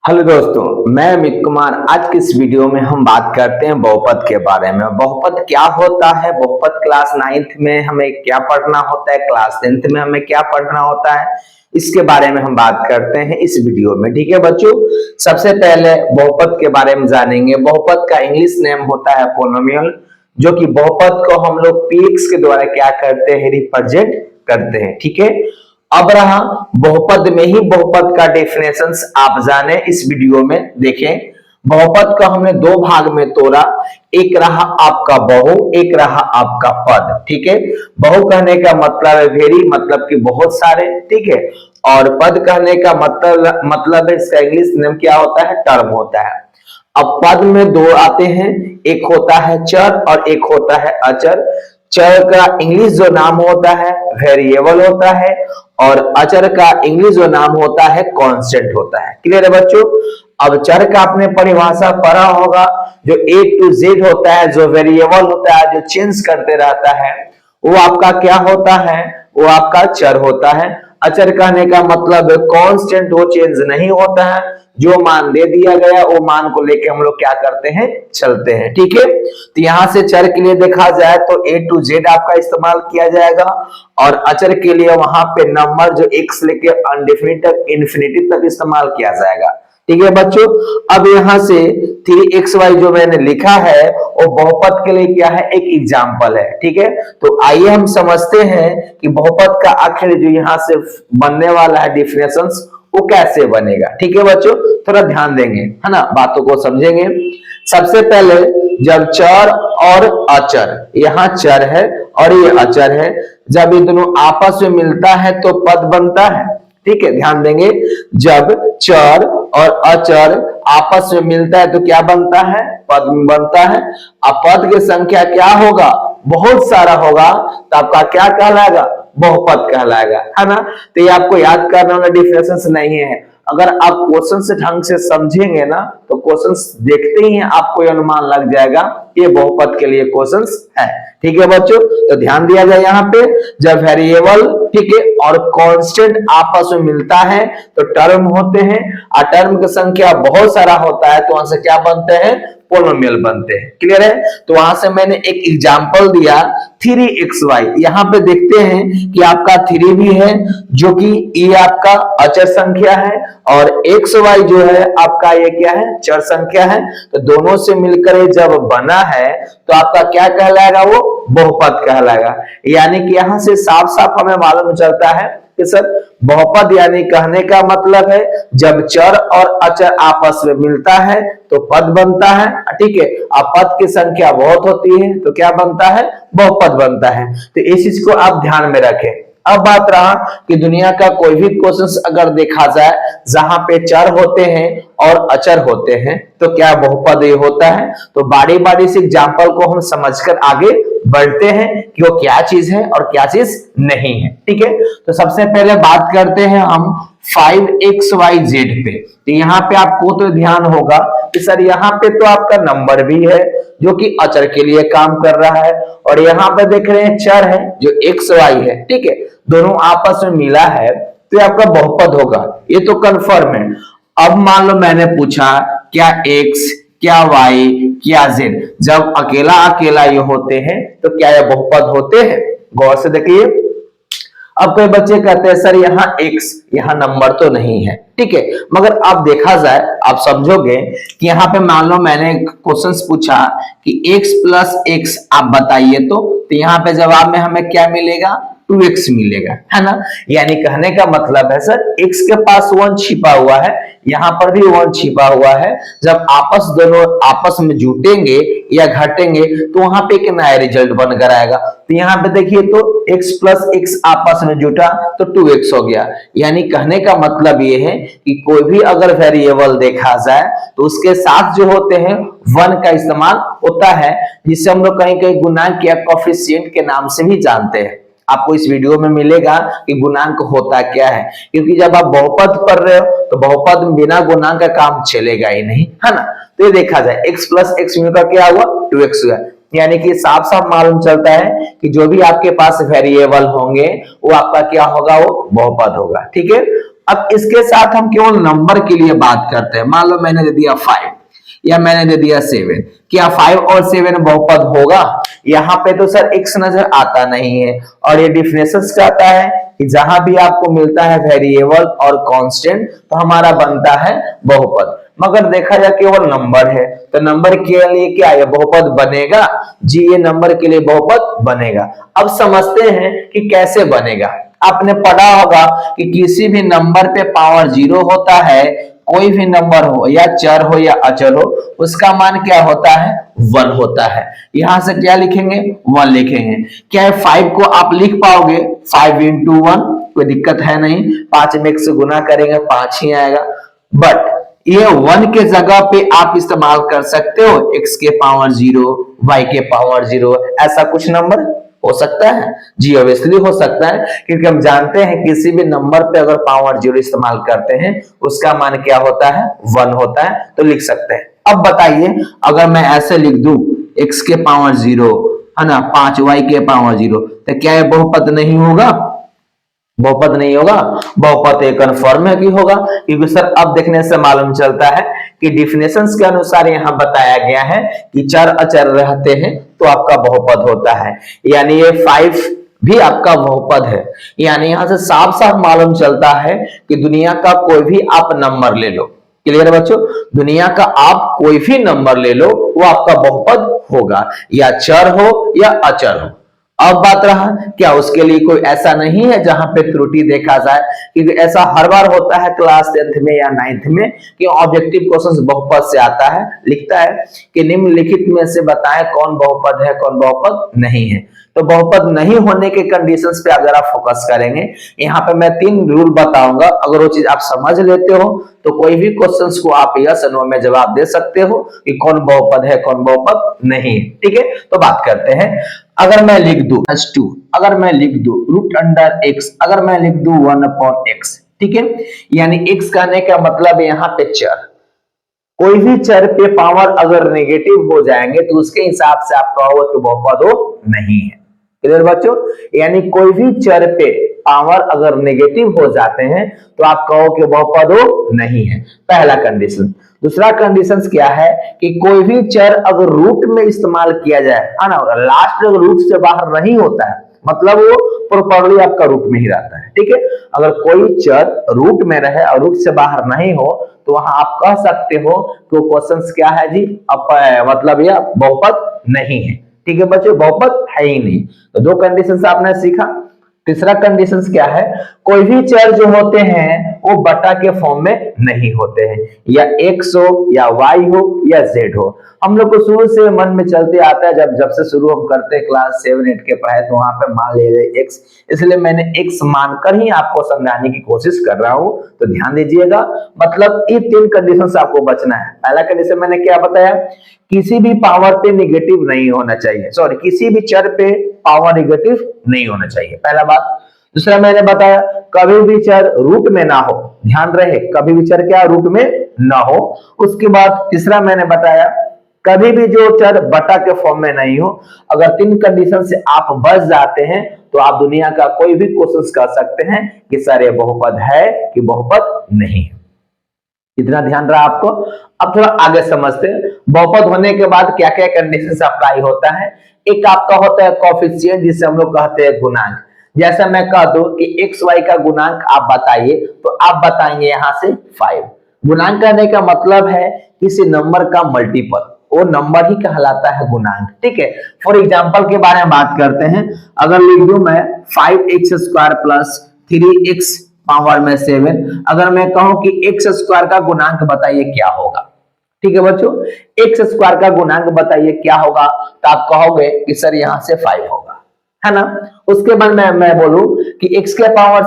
Hello दोस्तों, मैं अमित कुमार। आज की इस वीडियो में हम बात करते हैं बहुपद के बारे में। बहुपद क्या होता है, बहुपद क्लास 9th में हमें क्या पढ़ना होता है, क्लास 10th में हमें क्या पढ़ना होता है, इसके बारे में हम बात करते हैं इस वीडियो में। ठीक है बच्चों, सबसे पहले बहुपद के बारे में जानेंगे। बहुपद का इंग्लिश नेम होता है पोलिनोमियल, जो कि बहुपद को हम लोग पीएक्स के द्वारा क्या करते हैं, रिप्रेजेंट करते हैं। ठीक है, अब रहा बहुपद में ही बहुपद का डेफिनेशंस आप जाने इस वीडियो में देखें। बहुपद को हमने दो भाग में तोड़ा, एक रहा आपका बहु, एक रहा आपका पद। ठीक है, बहु कहने का मतलब है वेरी, मतलब कि बहुत सारे। ठीक है, और पद कहने का मतलब है इसका इंग्लिश नेम क्या होता है, टर्म होता है। अब पद में दो आते हैं, एक होता है चर और एक होता है अचर। चर का इंग्लिश जो नाम होता है वेरिएबल होता है, और अचर का इंग्लिश जो नाम होता है कांस्टेंट होता है। क्लियर है बच्चों। अब चर का आपने परिभाषा पढ़ा होगा, जो A to Z होता है, जो वेरिएबल होता है, जो चेंज करते रहता है, वो आपका क्या होता है, वो आपका चर होता है। अचर कहने का मतलब कांस्टेंट, वो चेंज नहीं होता है, जो मान दे दिया गया वो मान को लेके हम लोग क्या करते हैं, चलते हैं। ठीक है, तो यहां से चर के लिए देखा जाए तो A to Z आपका इस्तेमाल किया जाएगा, और अचर के लिए वहां पे नंबर जो x लेके अनडेफिनिट तक, इन्फिनिटी तक इस्तेमाल किया जाएगा। ठीक है बच्चों, अब यहां से 3xy जो मैंने लिखा है वो बहुपद के लिए क्या है, एक एग्जाम्पल है। ठीक है, तो आइए हम समझते हैं कि बहुपद का आखिर जो यहां से बनने वाला है डेफिनेशंस, वो कैसे बनेगा। ठीक है बच्चों, थोड़ा ध्यान देंगे, है ना, बातों को समझेंगे। सबसे पहले जब चर और अचर, यहाँ चर है और ये अचर है, जब ये दोनों आपस में मिलता है तो पद बनता है। ठीक है, ध्यान देंगे, जब चर और अचर आपस में मिलता है तो क्या बनता है, पद बनता है। अब पद की संख्या क्या होगा, बहुत सारा होगा, तो आपका क्या कहलाएगा, बहुपद कहलाएगा, है ना। तो ये आपको याद करने वाला डिफरेंस नहीं है। अगर आप क्वेश्चन से ढंग से समझेंगे ना, तो क्वेश्चन देखते ही आपको ये अनुमान लग जाएगा ये बहुपद के लिए क्वेश्चन है। ठीक है बच्चों, तो ध्यान दिया जाए यहाँ पे, जब वेरिएबल, ठीक है, और कांस्टेंट आपस में मिलता है तो टर्म होते हैं, और टर्म की संख्या बहुत सारा होता है तो वहां से क्या बनते हैं, पोलिनोमियल बनते हैं। क्लियर है, तो वहां से मैंने एक एग्जांपल दिया 3xy। यहाँ पे देखते हैं कि आपका 3 भी है, जो कि ये आपका अचर संख्या है, और xy जो है आपका ये क्या है, चर संख्या है। तो दोनों से मिलकर जब बना है तो आपका क्या कहलाएगा, वो बहुपद कहलाएगा। यानी कि यहां से साफ साफ हमें मालूम चलता है कि सर बहुपद यानी कहने का मतलब है जब चर और अचर आपस में मिलता है तो पद बनता है। ठीक है, अब पद की संख्या बहुत होती है तो क्या बनता है, बहुपद बनता है। तो इस चीज को आप ध्यान में रखें। अब बात रहा कि दुनिया का कोई भी क्वेश्चन अगर देखा जाए जहां पे चर होते हैं और अचर होते हैं तो क्या बहुपद होता है। तो बारी बारी से एग्जांपल को हम समझकर आगे बढ़ते हैं कि वो क्या चीज है और क्या चीज नहीं है। ठीक है, तो सबसे पहले बात करते हैं हम 5xyz पे। तो यहाँ पे आपको तो ध्यान होगा कि सर यहाँ पे तो आपका नंबर भी है जो कि अचर के लिए काम कर रहा है, और यहाँ पे देख रहे हैं चर है जो xy है। ठीक है, दोनों आपस में मिला है तो आपका बहुपद होगा, ये तो कंफर्म है। अब मान लो मैंने पूछा क्या x, क्या y, क्या z, जब अकेला अकेला ये होते हैं तो क्या ये बहुपद होते हैं। गौर से देखिए, अब कोई बच्चे कहते हैं सर यहाँ x, यहाँ नंबर तो नहीं है। ठीक है, मगर अब देखा जाए, आप समझोगे कि यहाँ पे मान लो मैंने क्वेश्चन पूछा कि x प्लस x आप बताइए, तो यहाँ पे जवाब में हमें क्या मिलेगा, 2x मिलेगा, है ना। यानी कहने का मतलब है सर x के पास 1 छिपा हुआ है, यहाँ पर भी 1 छिपा हुआ है। जब दोनों आपस में जुटेंगे या घटेंगे तो वहां पे एक नया रिजल्ट बनकर आएगा। तो यहाँ पे देखिए, तो x प्लस x आपस में जुटा तो 2x हो गया। यानी कहने का मतलब ये है कि कोई भी अगर वेरिएबल देखा जाए तो उसके साथ जो होते हैं 1 का इस्तेमाल होता है, जिसे हम लोग कहीं कहीं गुणांक या कोएफिशिएंट के नाम से भी जानते हैं। आपको इस वीडियो में मिलेगा कि गुणांक होता क्या है, क्योंकि जब आप बहुपद पढ़ रहे हो तो बहुपद में बिना गुणांक का काम चलेगा ही नहीं, है ना। तो ये देखा जाए x प्लस x का क्या हुआ, 2x हुआ। यानी कि साफ साफ मालूम चलता है कि जो भी आपके पास वेरिएबल होंगे वो आपका क्या होगा, वो बहुपद होगा। ठीक है, अब इसके साथ हम केवल नंबर के लिए बात करते हैं। मान लो मैंने दे दिया 5 या मैंने दे दिया 7, क्या 5 और 7 बहुपद होगा? यहाँ पे तो सर x नजर आता नहीं है, और ये डेफिनेशन कहता है कि जहां भी आपको मिलता है वेरिएबल और कांस्टेंट तो हमारा बनता है बहुपद। मगर देखा जाए केवल नंबर है, तो नंबर के लिए क्या ये बहुपद बनेगा? जी ये नंबर के लिए बहुपद बनेगा। अब समझते हैं कि कैसे बनेगा। आपने पढ़ा होगा कि किसी भी नंबर पे पावर 0 होता है, कोई भी नंबर हो या चर हो या अचर हो, उसका मान क्या होता है? 1 होता है। यहां से क्या लिखेंगे? 1 लिखेंगे। क्या 5 को आप लिख पाओगे? 5 इंटू 1, कोई दिक्कत है नहीं। 5 में 1 से गुना करेंगे 5 ही आएगा। बट ये 1 के जगह पे आप इस्तेमाल कर सकते हो x के पावर 0, y के पावर 0, ऐसा कुछ नंबर हो सकता है? जी ऑब्वियसली हो सकता है, क्योंकि हम जानते हैं किसी भी नंबर पे अगर पावर 0 इस्तेमाल करते हैं उसका मान क्या होता है? 1 होता है, तो लिख सकते हैं। अब बताइए अगर मैं ऐसे लिख दूं x के पावर 0 है ना, 5y के पावर 0, तो क्या ये बहुपद नहीं होगा? बहुपद नहीं होगा। बहुपद एक कन्फर्म है कि होगा, क्योंकि सर अब देखने से मालूम चलता है कि डिफिनेशंस के अनुसार यहाँ बताया गया है कि चर अचर रहते हैं तो आपका बहुपद होता है। यानी ये 5 भी आपका बहुपद है। यानी यहां से साफ साफ मालूम चलता है कि दुनिया का कोई भी आप नंबर ले लो। क्लियर बच्चों? दुनिया का आप कोई भी नंबर ले लो वो आपका बहुपद होगा, या चर हो या अचर हो। अब बात रहा क्या उसके लिए कोई ऐसा नहीं है जहां पे त्रुटि देखा जाए, क्योंकि ऐसा हर बार होता है क्लास 10th में या 9th में कि ऑब्जेक्टिव क्वेश्चन बहुपद से आता है, लिखता है कि निम्नलिखित में से बताएं कौन बहुपद है कौन बहुपद नहीं है। तो बहुपद नहीं होने के कंडीशंस पे आप जरा फोकस करेंगे। यहाँ पे मैं 3 रूल बताऊंगा, अगर वो चीज आप समझ लेते हो तो कोई भी क्वेश्चंस को आप यस नो में जवाब दे सकते हो कि कौन बहुपद है कौन बहुपद नहीं है। ठीक है, तो बात करते हैं। अगर मैं लिख दूं +2, अगर मैं लिख दूं √x, अगर मैं लिख दूं 1/x, ठीक है, यानी x कहने का मतलब यहाँ पे चर, कोई भी चर पे पावर अगर नेगेटिव हो जाएंगे तो उसके हिसाब से आप कहोगे कि बहुपद हो नहीं है। क्लियर बच्चों? यानी कोई भी चर पे पावर अगर नेगेटिव हो जाते हैं तो आप कहो कि बहुपद हो नहीं है, पहला कंडीशन। दूसरा कंडीशन क्या है कि कोई भी चर अगर रूट में इस्तेमाल किया जाए, है ना, लास्ट अगर रूट से बाहर नहीं होता है मतलब वो प्रॉपर्ली आपका रूट में ही रहता है। ठीक है, अगर कोई चर रूट में रहे और रूट से बाहर नहीं हो तो वहां आप कह सकते हो कि वो क्वेश्चन क्या है जी, मतलब यह बहुपद नहीं है। ठीक है बच्चों, बहुपद है ही नहीं। तो 2 कंडीशन आपने सीखा। तीसरा कंडीशन क्या है? कोई भी चर जो होते हैं वो बटा के फॉर्म में नहीं होते हैं, या x हो या y हो या z हो। हम लोग को शुरू से मन में चलते आता है, जब से शुरू हम करते हैं क्लास 7-8 के पढ़ाई, तो वहां पे मान लीजिए x, इसलिए मैंने x मानकर ही आपको समझाने की कोशिश कर रहा हूं, तो ध्यान दीजिएगा। मतलब ये 3 कंडीशन से आपको बचना है। पहला कंडीशन मैंने क्या बताया? किसी भी पावर पे नेगेटिव नहीं होना चाहिए, सॉरी किसी भी चर पे पावर नेगेटिव नहीं होना चाहिए, पहला बात। दूसरा मैंने बताया कभी भी चर रूट में ना हो, ध्यान रहे कभी भी चर क्या रूट में ना हो। उसके बाद तीसरा मैंने बताया कभी भी जो चर बटा के फॉर्म में नहीं हो। अगर 3 कंडीशन से आप बच जाते हैं तो आप दुनिया का कोई भी क्वेश्चन कर सकते हैं कि सर ये बहुपद है कि बहुपद नहीं है। इतना ध्यान रहा आपको। अब थोड़ा आगे समझते हैं बहुपद होने के बाद क्या क्या कंडीशन अप्लाई होता है। एक आपका होता है कोफिशिएंट, जिसे हम लोग कहते हैं गुणांक। जैसे मैं कह दूं कि एक्स वाई का गुणांक आप बताइए, तो आप बताएंगे यहां से 5। गुणांक कहने का मतलब है किसी नंबर का मल्टीपल, वो नंबर ही कहलाता है गुणांक। ठीक है, फॉर एग्जांपल के बारे में बात करते हैं। अगर लिख दूं मैं 5x² प्लस 3x पावर में 7, अगर मैं कहूं कि x² का गुणांक बताइए क्या होगा। ठीक है बच्चों, x² का गुणांक बताइए क्या होगा, तो आप कहोगे कि सर यहां से 5 होगा, है ना। उसके बाद मैं बोलूं कि x के पावर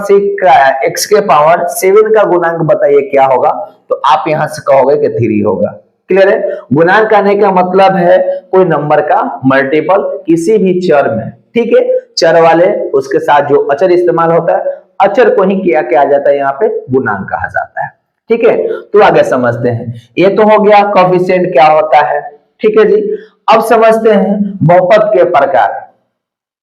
7 का गुणांक बताइए क्या होगा, तो आप यहां से कहोगे कि 3 होगा। क्लियर है? गुणांक कहने का मतलब है कोई नंबर का मल्टीपल किसी भी चर में। ठीक है, चर वाले उसके साथ जो अचर इस्तेमाल होता है, अचर को ही क्या किया जाता है, यहाँ पे गुणांक कहा जाता है। ठीक है, तो आगे समझते हैं। ये तो हो गया कोफिशिएंट क्या होता है। ठीक है जी, अब समझते हैं बहुपद के प्रकार।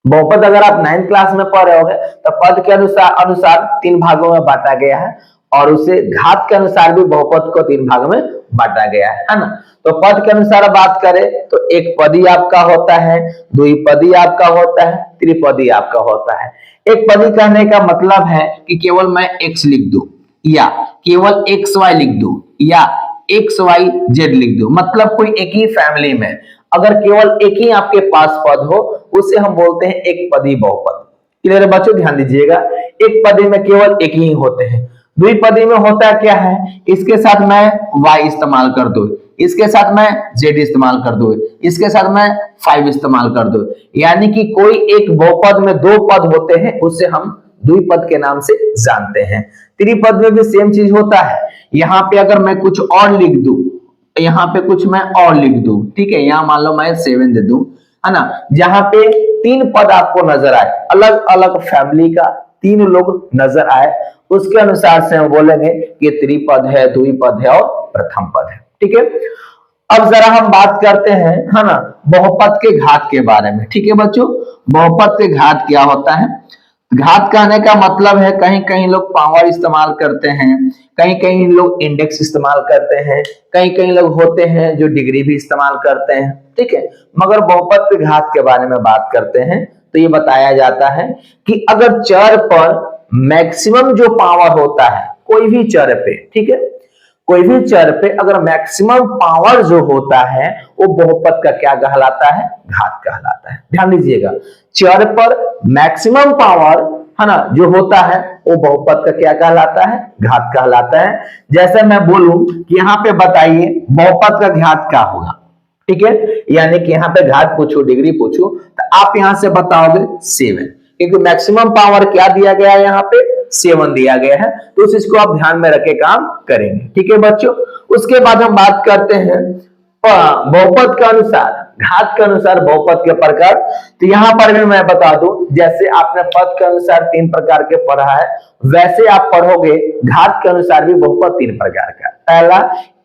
बहुपद अगर आप 9th क्लास में पढ़ रहे होंगे तो पद के अनुसार 3 भागों में बांटा गया है। और उसे घात के अनुसार भी बहुपद को 3 भाग में बांटा गया है ना। तो पद के अनुसार बात करें तो एक पदी आपका होता है, द्विपदी आपका होता है, त्रिपदी आपका होता है। एक पदी कहने का मतलब है कि केवल मैं x लिख दूं या केवल xy लिख दूं या xyz लिख दूं, मतलब कोई एक ही फैमिली में अगर केवल एक ही आपके पास पद हो उसे हम बोलते हैं एक पदी बहुपद। क्लियर है बच्चों, ध्यान दीजिएगा। एक पदी में केवल एक ही होते हैं। द्विपदी में होता क्या है, इसके साथ मैं y इस्तेमाल कर दूं, इसके साथ मैं z इस्तेमाल कर दूं, इसके साथ मैं 5 इस्तेमाल कर दूं, यानी कि कोई एक बहुपद में 2 पद होते हैं उसे हम द्विपद के नाम से जानते हैं। त्रिपद में भी सेम चीज होता है। यहाँ पे अगर मैं कुछ और लिख दूं, यहाँ पे कुछ मैं और लिख दूं, ठीक है, यहाँ मान लो मैं 7 दे दूं, है ना, जहां पे 3 पद आपको नजर आए, अलग अलग फैमिली का 3 लोग नजर आए, उसके अनुसार से हम बोलेंगे कि त्रिपद है, द्विपद है और प्रथम पद है। ठीक है, अब जरा हम बात करते हैं, है ना, बहुपद के घात के बारे में। ठीक है बच्चों, बहुपद के घात क्या होता है। घात कहने का मतलब है कहीं कहीं लोग पावर इस्तेमाल करते हैं, कहीं कहीं लोग इंडेक्स इस्तेमाल करते हैं, कहीं कहीं लोग होते हैं जो डिग्री भी इस्तेमाल करते हैं। ठीक है, मगर बहुपद के घात के बारे में बात करते हैं तो ये बताया जाता है कि अगर चर पर मैक्सिमम जो पावर होता है कोई भी चर पे, ठीक है, कोई भी चर पे अगर मैक्सिमम पावर जो होता है वो बहुपद का क्या कहलाता है, घात कहलाता है। ध्यान दीजिएगा, चर पर मैक्सिमम पावर, है ना, जो होता है वो बहुपद का क्या कहलाता है, घात कहलाता है। जैसे मैं बोलूं कि यहाँ पे बताइए बहुपद का घात क्या होगा, ठीक है, यानी कि यहाँ पे घात पूछू, डिग्री पूछू, तो आप यहां से बताओगे 7, क्योंकि मैक्सिमम पावर क्या दिया गया है, यहाँ पे 7 दिया गया है, तो उस चीज को आप ध्यान में रखे काम करेंगे। ठीक है बच्चों, उसके बाद हम बात करते हैं बहुपद के अनुसार, घात के अनुसार बहुपद के प्रकार। तो यहां पर भी मैं बता दूं, जैसे आपने पद के अनुसार 3 प्रकार के पढ़ा है, वैसे आप पढ़ोगे घात के अनुसार भी बहुपद 3 प्रकार का। पहला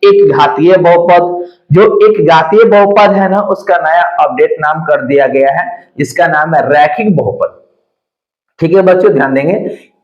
एक घातीय बहुपद, जो एक घातीय बहुपद है ना, उसका नया अपडेट नाम कर दिया गया है, जिसका नाम है रैखिक बहुपद। ठीक है बच्चों, ध्यान देंगे,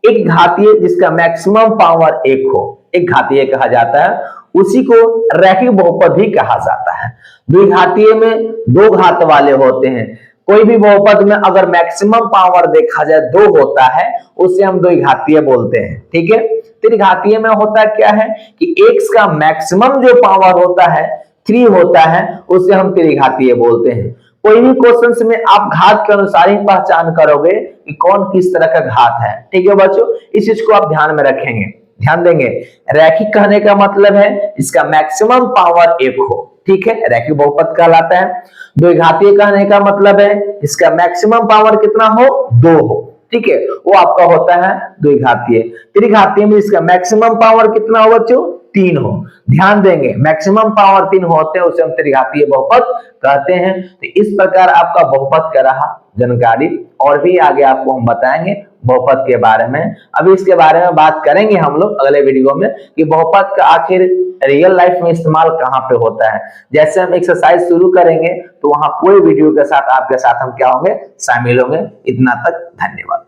एक घातीय जिसका मैक्सिमम पावर 1 हो, एक घातीय कहा जाता है, उसी को रैखिक बहुपद भी कहा जाता है। द्विघातीय में 2 घात वाले होते हैं। कोई भी बहुपद में अगर मैक्सिमम पावर देखा जाए 2 होता है, उसे हम द्विघातीय बोलते हैं। ठीक है, त्रिघातीय में होता क्या है कि x का मैक्सिमम जो पावर होता है 3 होता है, उसे हम त्रिघातीय बोलते हैं। कोई भी क्वेश्चन में आप घात के अनुसार ही पहचान करोगे कि कौन किस तरह का घात है। ठीक है बच्चों, इस चीज को आप ध्यान में रखेंगे, ध्यान देंगे। रैखिक कहने का मतलब है इसका मैक्सिमम पावर 1 हो, ठीक है, रैखिक बहुपद कहलाता है। द्विघातीय कहने का मतलब है इसका मैक्सिमम पावर कितना हो, 2 हो, ठीक है, वो आपका होता है द्विघातीय। त्रिघातीय में इसका मैक्सिमम पावर कितना हो बच्चों, 3 हो। ध्यान देंगे, मैक्सिमम पावर 3 होते हैं उसे हम त्रिघातीय बहुपद कहते हैं। तो इस प्रकार आपका बहुपद का रहा जानकारी, और भी आगे आपको हम बताएंगे बहुपद के बारे में। अभी इसके बारे में बात करेंगे हम लोग अगले वीडियो में कि बहुपद का आखिर रियल लाइफ में इस्तेमाल कहां पे होता है। जैसे हम एक्सरसाइज शुरू करेंगे तो वहां पूरे वीडियो के साथ आपके साथ हम क्या होंगे, शामिल होंगे। इतना तक, धन्यवाद।